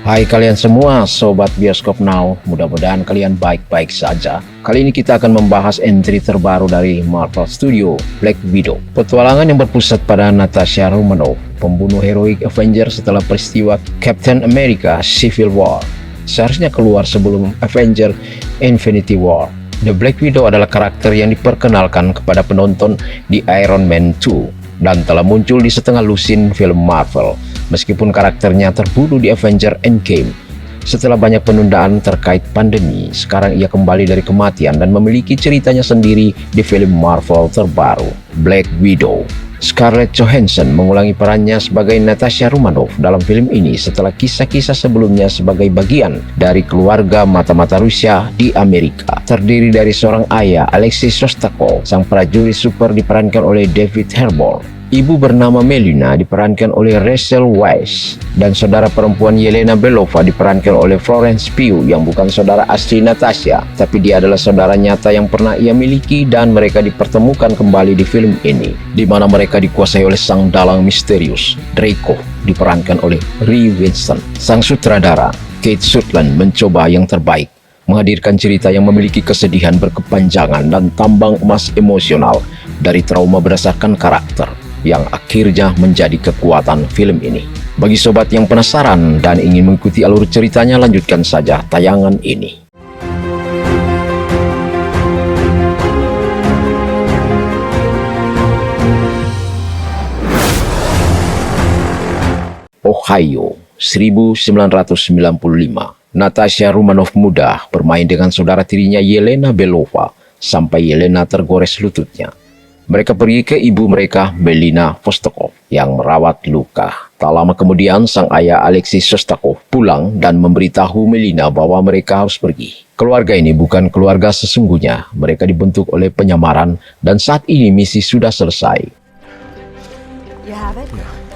Hai kalian semua, Sobat Bioskop Now, mudah-mudahan kalian baik-baik saja. Kali ini kita akan membahas entry terbaru dari Marvel Studio, Black Widow. Petualangan yang berpusat pada Natasha Romanoff, pembunuh heroik Avenger setelah peristiwa Captain America Civil War. Seharusnya keluar sebelum Avenger Infinity War. The Black Widow adalah karakter yang diperkenalkan kepada penonton di Iron Man 2 dan telah muncul di setengah lusin film Marvel. Meskipun karakternya terbunuh di Avenger Endgame, setelah banyak penundaan terkait pandemi, sekarang ia kembali dari kematian dan memiliki ceritanya sendiri di film Marvel terbaru, Black Widow. Scarlett Johansson mengulangi perannya sebagai Natasha Romanoff dalam film ini setelah kisah-kisah sebelumnya sebagai bagian dari keluarga mata-mata Rusia di Amerika. Terdiri dari seorang ayah, Alexei Shostakov, sang prajurit super diperankan oleh David Harbour. Ibu bernama Melina diperankan oleh Rachel Weisz, dan saudara perempuan Yelena Belova diperankan oleh Florence Pugh yang bukan saudara asli Natasha, tapi dia adalah saudara nyata yang pernah ia miliki dan mereka dipertemukan kembali di film ini, di mana mereka dikuasai oleh sang dalang misterius, Draco, diperankan oleh Ray Winstone. Sang sutradara, Kate Shortland, mencoba yang terbaik, menghadirkan cerita yang memiliki kesedihan berkepanjangan dan tambang emas emosional dari trauma berdasarkan karakter, yang akhirnya menjadi kekuatan film ini. Bagi sobat yang penasaran dan ingin mengikuti alur ceritanya, lanjutkan saja tayangan ini. Ohio, 1995. Natasha Romanoff muda bermain dengan saudara tirinya Yelena Belova sampai Yelena tergores lututnya. Mereka pergi ke ibu mereka, Melina Vostokov, yang merawat luka. Tak lama kemudian, sang ayah Alexei Shostakov pulang dan memberitahu Melina bahwa mereka harus pergi. Keluarga ini bukan keluarga sesungguhnya. Mereka dibentuk oleh penyamaran dan saat ini misi sudah selesai. You have it?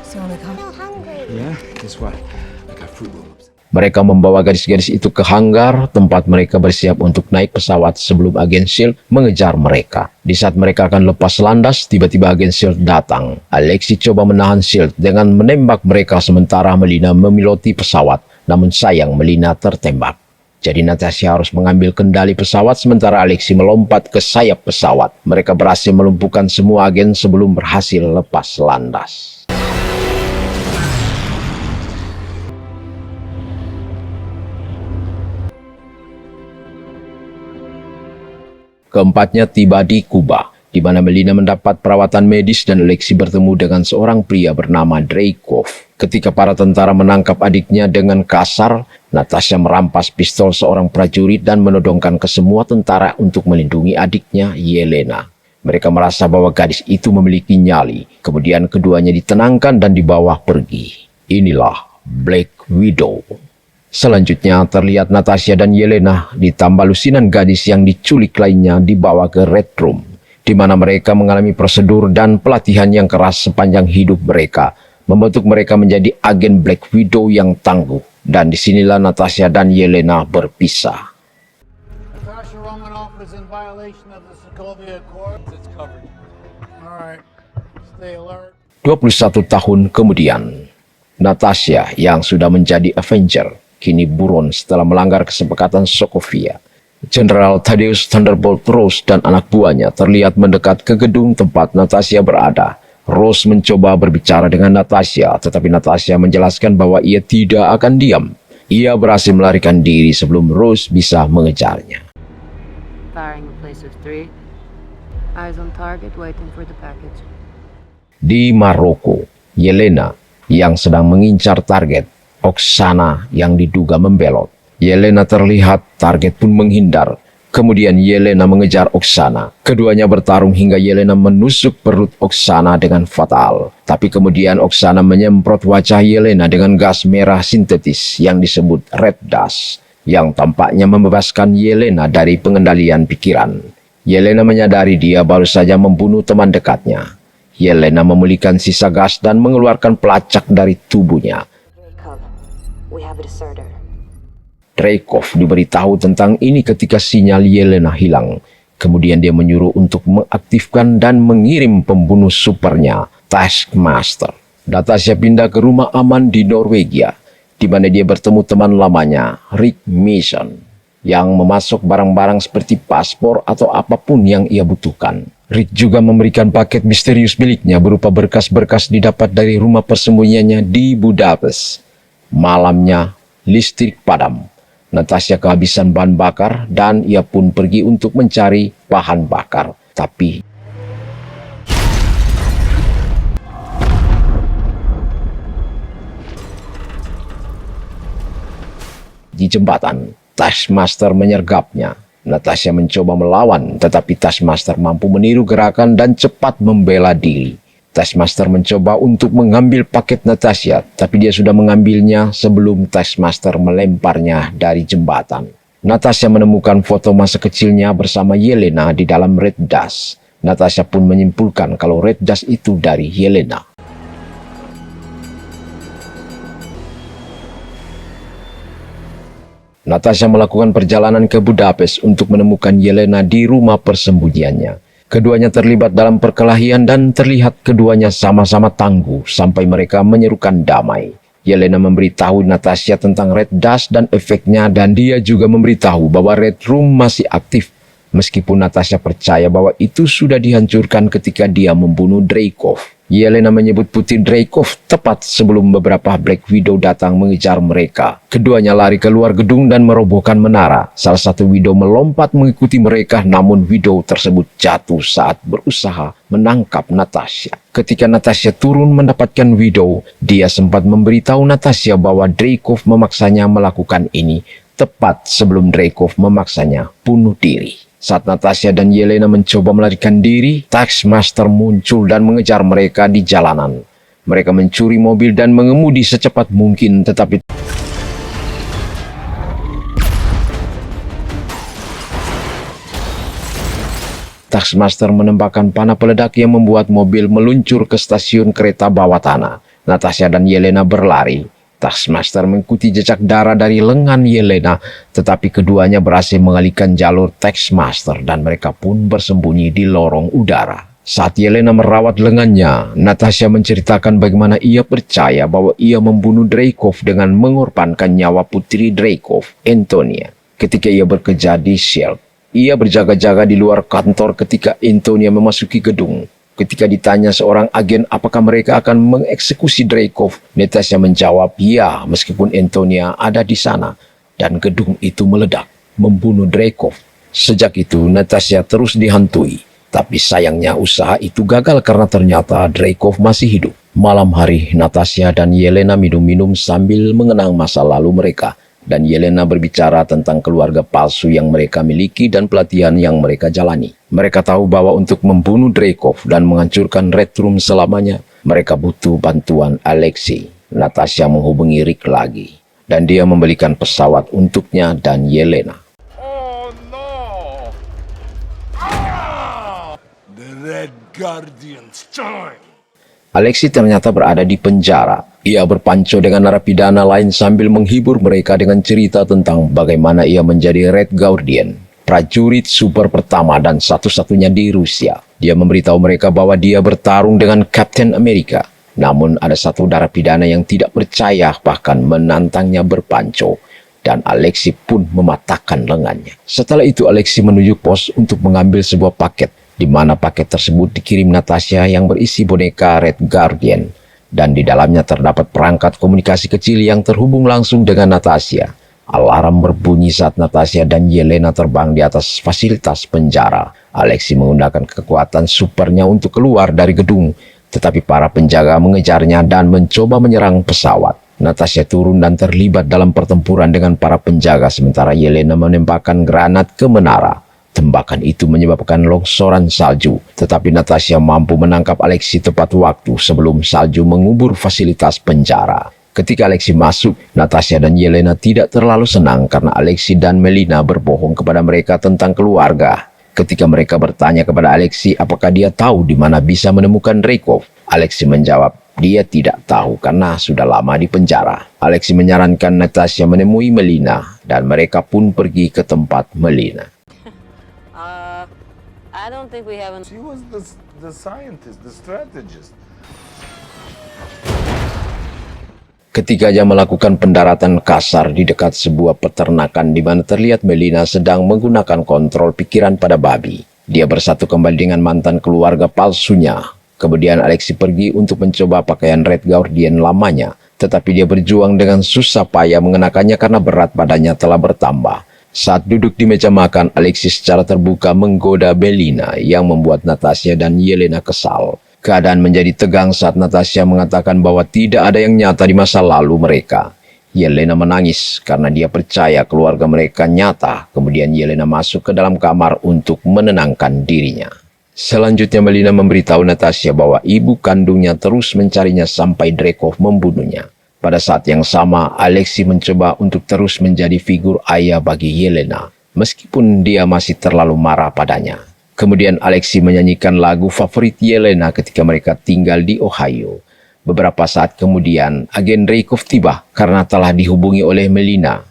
So only come. I'm hungry. Yeah, guess what? I got Fruit Loops. Mereka membawa gadis-gadis itu ke hanggar tempat mereka bersiap untuk naik pesawat sebelum agen SHIELD mengejar mereka. Di saat mereka akan lepas landas, tiba-tiba agen SHIELD datang. Alexei coba menahan SHIELD dengan menembak mereka sementara Melina memiloti pesawat. Namun sayang, Melina tertembak. Jadi Natasha harus mengambil kendali pesawat sementara Alexei melompat ke sayap pesawat. Mereka berhasil melumpuhkan semua agen sebelum berhasil lepas landas. Keempatnya tiba di Kuba, di mana Melina mendapat perawatan medis dan Alexei bertemu dengan seorang pria bernama Dreykov. Ketika para tentara menangkap adiknya dengan kasar, Natasha merampas pistol seorang prajurit dan menodongkan ke semua tentara untuk melindungi adiknya Yelena. Mereka merasa bahwa gadis itu memiliki nyali, kemudian keduanya ditenangkan dan dibawa pergi. Inilah Black Widow. Selanjutnya terlihat Natasha dan Yelena ditambah lusinan gadis yang diculik lainnya dibawa ke Red Room, di mana mereka mengalami prosedur dan pelatihan yang keras sepanjang hidup mereka, membentuk mereka menjadi agen Black Widow yang tangguh. Dan disinilah Natasha dan Yelena berpisah. Natasha Romanoff is in violation of the Sokovia Accord. It's covered. All right. Stay alert. 21 tahun kemudian, Natasha yang sudah menjadi Avenger kini buron setelah melanggar kesepakatan Sokovia. Jenderal Thaddeus Thunderbolt Ross dan anak buahnya terlihat mendekat ke gedung tempat Natasha berada. Ross mencoba berbicara dengan Natasha, tetapi Natasha menjelaskan bahwa ia tidak akan diam. Ia berhasil melarikan diri sebelum Ross bisa mengejarnya. Firing in place of 3. Eyes on target, waiting for the package. Di Maroko, Yelena yang sedang mengincar target Oksana yang diduga membelot. Yelena terlihat, target pun menghindar. Kemudian Yelena mengejar Oksana. Keduanya bertarung hingga Yelena menusuk perut Oksana dengan fatal. Tapi kemudian Oksana menyemprot wajah Yelena dengan gas merah sintetis yang disebut Red Dust, yang tampaknya membebaskan Yelena dari pengendalian pikiran. Yelena menyadari dia baru saja membunuh teman dekatnya. Yelena memulihkan sisa gas dan mengeluarkan pelacak dari tubuhnya. We have a deserter. Dreykov diberitahu tentang ini ketika sinyal Yelena hilang. Kemudian dia menyuruh untuk mengaktifkan dan mengirim pembunuh supernya, Taskmaster. Natasha pindah ke rumah aman di Norwegia. di mana dia bertemu teman lamanya, Rick Mason, yang memasok barang-barang seperti paspor atau apapun yang ia butuhkan. Rick juga memberikan paket misterius miliknya berupa berkas-berkas didapat dari rumah persembunyiannya di Budapest. Malamnya, listrik padam. Natasha kehabisan bahan bakar dan ia pun pergi untuk mencari bahan bakar. Tapi di jembatan, Taskmaster menyergapnya. Natasha mencoba melawan, tetapi Taskmaster mampu meniru gerakan dan cepat membela diri. Taskmaster mencoba untuk mengambil paket Natasha, tapi dia sudah mengambilnya sebelum Taskmaster melemparnya dari jembatan. Natasha menemukan foto masa kecilnya bersama Yelena di dalam Red Dust. Natasha pun menyimpulkan kalau Red Dust itu dari Yelena. Natasha melakukan perjalanan ke Budapest untuk menemukan Yelena di rumah persembunyiannya. Keduanya terlibat dalam perkelahian dan terlihat keduanya sama-sama tangguh sampai mereka menyerukan damai. Yelena memberitahu Natasha tentang Red Dust dan efeknya, dan dia juga memberitahu bahwa Red Room masih aktif. Meskipun Natasha percaya bahwa itu sudah dihancurkan ketika dia membunuh Dreykov. Yelena menyebut putri Dreykov tepat sebelum beberapa Black Widow datang mengejar mereka. Keduanya lari keluar gedung dan merobohkan menara. Salah satu Widow melompat mengikuti mereka, namun Widow tersebut jatuh saat berusaha menangkap Natasha. Ketika Natasha turun mendapatkan Widow, dia sempat memberitahu Natasha bahwa Dreykov memaksanya melakukan ini tepat sebelum Dreykov memaksanya bunuh diri. Saat Natasha dan Yelena mencoba melarikan diri, Taskmaster muncul dan mengejar mereka di jalanan. Mereka mencuri mobil dan mengemudi secepat mungkin, tetapi Taskmaster menembakkan panah peledak yang membuat mobil meluncur ke stasiun kereta bawah tanah. Natasha dan Yelena berlari. Taskmaster mengikuti jejak darah dari lengan Yelena, tetapi keduanya berhasil mengalihkan jalur Taskmaster dan mereka pun bersembunyi di lorong udara. Saat Yelena merawat lengannya, Natasha menceritakan bagaimana ia percaya bahwa ia membunuh Dreykov dengan mengorbankan nyawa putri Dreykov, Antonia. Ketika ia bekerja di Shield, ia berjaga-jaga di luar kantor ketika Antonia memasuki gedung. Ketika ditanya seorang agen apakah mereka akan mengeksekusi Dreykov, Natasha menjawab ya, meskipun Antonia ada di sana, dan gedung itu meledak, membunuh Dreykov. Sejak itu, Natasha terus dihantui, tapi sayangnya usaha itu gagal karena ternyata Dreykov masih hidup. Malam hari, Natasha dan Yelena minum-minum sambil mengenang masa lalu mereka, dan Yelena berbicara tentang keluarga palsu yang mereka miliki dan pelatihan yang mereka jalani. Mereka tahu bahwa untuk membunuh Dreykov dan menghancurkan Red Room selamanya, mereka butuh bantuan Alexei. Natasha menghubungi Rick lagi, dan dia membelikan pesawat untuknya dan Yelena. Oh no! The Red Guardian's time! Alexei ternyata berada di penjara. Ia berpanco dengan narapidana lain sambil menghibur mereka dengan cerita tentang bagaimana ia menjadi Red Guardian, prajurit super pertama dan satu-satunya di Rusia. Dia memberitahu mereka bahwa dia bertarung dengan Captain America. Namun ada satu narapidana yang tidak percaya, bahkan menantangnya berpanco. Dan Alexei pun mematahkan lengannya. Setelah itu Alexei menuju pos untuk mengambil sebuah paket, di mana paket tersebut dikirim Natasha yang berisi boneka Red Guardian. Dan di dalamnya terdapat perangkat komunikasi kecil yang terhubung langsung dengan Natasha. Alarm berbunyi saat Natasha dan Yelena terbang di atas fasilitas penjara. Alexei menggunakan kekuatan supernya untuk keluar dari gedung, tetapi para penjaga mengejarnya dan mencoba menyerang pesawat. Natasha turun dan terlibat dalam pertempuran dengan para penjaga, sementara Yelena menembakkan granat ke menara. Tembakan itu menyebabkan longsoran salju, tetapi Natasha mampu menangkap Alexei tepat waktu sebelum salju mengubur fasilitas penjara. Ketika Alexei masuk, Natasha dan Yelena tidak terlalu senang karena Alexei dan Melina berbohong kepada mereka tentang keluarga. Ketika mereka bertanya kepada Alexei apakah dia tahu di mana bisa menemukan Dreykov, Alexei menjawab dia tidak tahu karena sudah lama di penjara. Alexei menyarankan Natasha menemui Melina dan mereka pun pergi ke tempat Melina. I don't think we have She was the scientist, the strategist. Ketiganya melakukan pendaratan kasar di dekat sebuah peternakan di mana terlihat Melina sedang menggunakan kontrol pikiran pada babi. Dia bersatu kembali dengan mantan keluarga palsunya. Kemudian Alexi pergi untuk mencoba pakaian Red Guardian lamanya, tetapi dia berjuang dengan susah payah mengenakannya karena berat badannya telah bertambah. Saat duduk di meja makan, Alexi secara terbuka menggoda Melina yang membuat Natasha dan Yelena kesal. Keadaan menjadi tegang saat Natasha mengatakan bahwa tidak ada yang nyata di masa lalu mereka. Yelena menangis karena dia percaya keluarga mereka nyata. Kemudian Yelena masuk ke dalam kamar untuk menenangkan dirinya. Selanjutnya Melina memberitahu Natasha bahwa ibu kandungnya terus mencarinya sampai Dreykov membunuhnya. Pada saat yang sama, Alexi mencoba untuk terus menjadi figur ayah bagi Yelena, meskipun dia masih terlalu marah padanya. Kemudian Alexi menyanyikan lagu favorit Yelena ketika mereka tinggal di Ohio. Beberapa saat kemudian, agen Dreykov tiba karena telah dihubungi oleh Melina.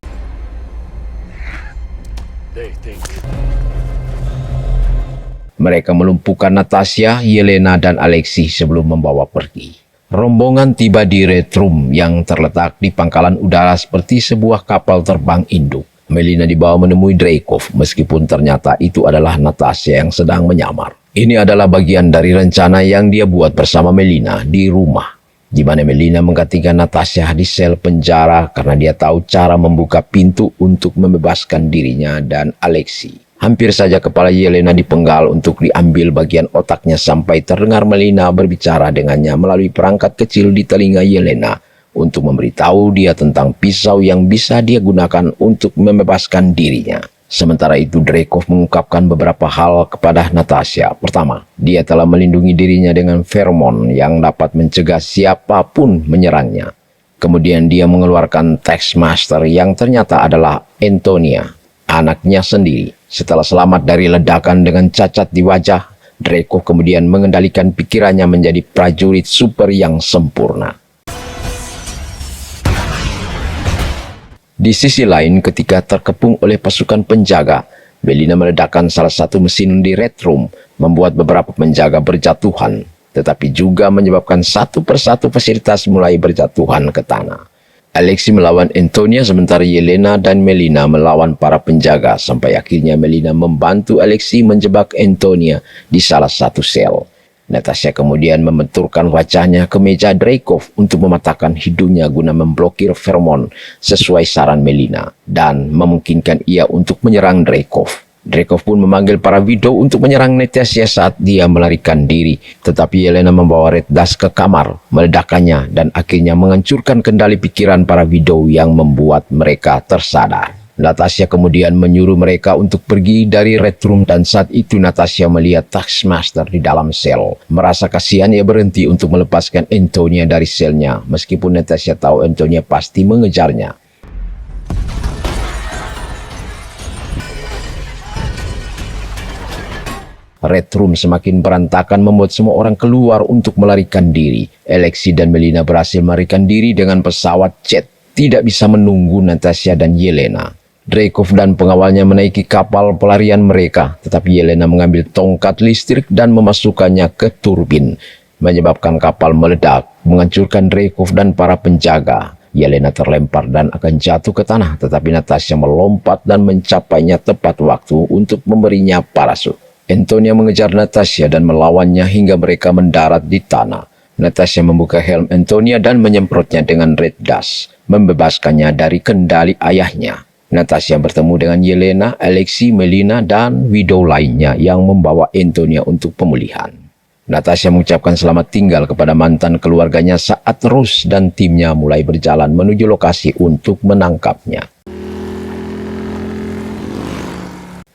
Mereka melumpuhkan Natasha, Yelena, dan Alexi sebelum membawa pergi. Rombongan tiba di Red Room yang terletak di pangkalan udara seperti sebuah kapal terbang induk. Melina dibawa menemui Dreykov, meskipun ternyata itu adalah Natasha yang sedang menyamar. Ini adalah bagian dari rencana yang dia buat bersama Melina di rumah, di mana Melina menggantikan Natasha di sel penjara karena dia tahu cara membuka pintu untuk membebaskan dirinya dan Alexi. Hampir saja kepala Yelena dipenggal untuk diambil bagian otaknya sampai terdengar Melina berbicara dengannya melalui perangkat kecil di telinga Yelena untuk memberitahu dia tentang pisau yang bisa dia gunakan untuk membebaskan dirinya. Sementara itu Dreykov mengungkapkan beberapa hal kepada Natasha. Pertama, dia telah melindungi dirinya dengan feromon yang dapat mencegah siapapun menyerangnya. Kemudian dia mengeluarkan Taskmaster yang ternyata adalah Antonia, anaknya sendiri. Setelah selamat dari ledakan dengan cacat di wajah, Dreykov kemudian mengendalikan pikirannya menjadi prajurit super yang sempurna. Di sisi lain, ketika terkepung oleh pasukan penjaga, Melina meledakkan salah satu mesin di Red Room, membuat beberapa penjaga berjatuhan, tetapi juga menyebabkan satu persatu fasilitas mulai berjatuhan ke tanah. Alexi melawan Antonia sementara Yelena dan Melina melawan para penjaga, sampai akhirnya Melina membantu Alexi menjebak Antonia di salah satu sel. Natasha kemudian membenturkan wajahnya ke meja Dreykov untuk mematahkan hidungnya guna memblokir feromon sesuai saran Melina dan memungkinkan ia untuk menyerang Dreykov. Dreykov pun memanggil para widow untuk menyerang Natasha saat dia melarikan diri, tetapi Yelena membawa Red Dust ke kamar, meledakkannya dan akhirnya menghancurkan kendali pikiran para widow yang membuat mereka tersadar. Natasha kemudian menyuruh mereka untuk pergi dari Red Room dan saat itu Natasha melihat Taskmaster di dalam sel. Merasa kasihan, ia berhenti untuk melepaskan Antonia dari selnya, meskipun Natasha tahu Antonia pasti mengejarnya. Red Room semakin berantakan membuat semua orang keluar untuk melarikan diri. Alexi dan Melina berhasil melarikan diri dengan pesawat jet. Tidak bisa menunggu Natasha dan Yelena. Dreykov dan pengawalnya menaiki kapal pelarian mereka, tetapi Yelena mengambil tongkat listrik dan memasukkannya ke turbin, menyebabkan kapal meledak, menghancurkan Dreykov dan para penjaga. Yelena terlempar dan akan jatuh ke tanah, tetapi Natasha melompat dan mencapainya tepat waktu untuk memberinya parasut. Antonia mengejar Natasha dan melawannya hingga mereka mendarat di tanah. Natasha membuka helm Antonia dan menyemprotnya dengan Red Dust, membebaskannya dari kendali ayahnya. Natasha bertemu dengan Yelena, Alexi, Melina, dan widow lainnya yang membawa Antonia untuk pemulihan. Natasha mengucapkan selamat tinggal kepada mantan keluarganya saat Rose dan timnya mulai berjalan menuju lokasi untuk menangkapnya.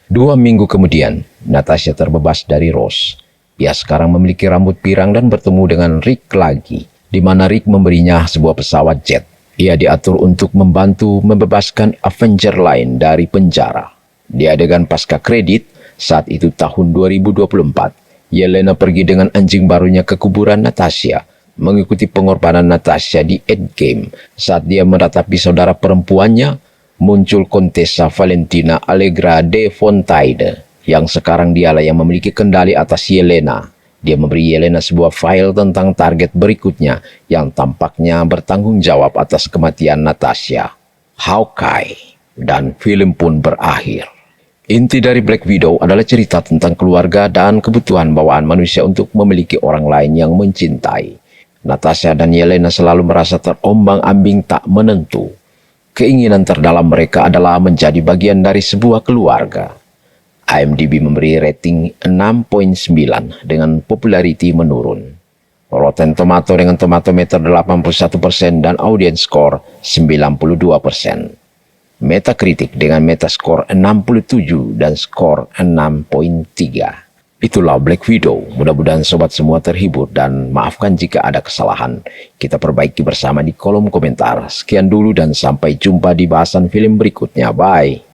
2 minggu kemudian, Natasha terbebas dari Rose. Ia sekarang memiliki rambut pirang dan bertemu dengan Rick lagi, di mana Rick memberinya sebuah pesawat jet. Ia diatur untuk membantu membebaskan Avenger lain dari penjara. Di adegan pasca kredit, saat itu tahun 2024, Yelena pergi dengan anjing barunya ke kuburan Natasha, mengikuti pengorbanan Natasha di Endgame. Saat dia meratapi saudara perempuannya, muncul Contessa Valentina Allegra de Fontaine, yang sekarang dialah yang memiliki kendali atas Yelena. Dia memberi Yelena sebuah file tentang target berikutnya yang tampaknya bertanggung jawab atas kematian Natasha, Hawkeye, dan film pun berakhir. Inti dari Black Widow adalah cerita tentang keluarga dan kebutuhan bawaan manusia untuk memiliki orang lain yang mencintai. Natasha dan Yelena selalu merasa terombang-ambing tak menentu. Keinginan terdalam mereka adalah menjadi bagian dari sebuah keluarga. IMDb memberi rating 6.9 dengan popularity menurun. Rotten Tomato dengan tomatometer 81% dan audience score 92%. Metacritic dengan metascore 67 dan skor 6.3. Itulah Black Widow. Mudah-mudahan sobat semua terhibur dan maafkan jika ada kesalahan. Kita perbaiki bersama di kolom komentar. Sekian dulu dan sampai jumpa di bahasan film berikutnya. Bye.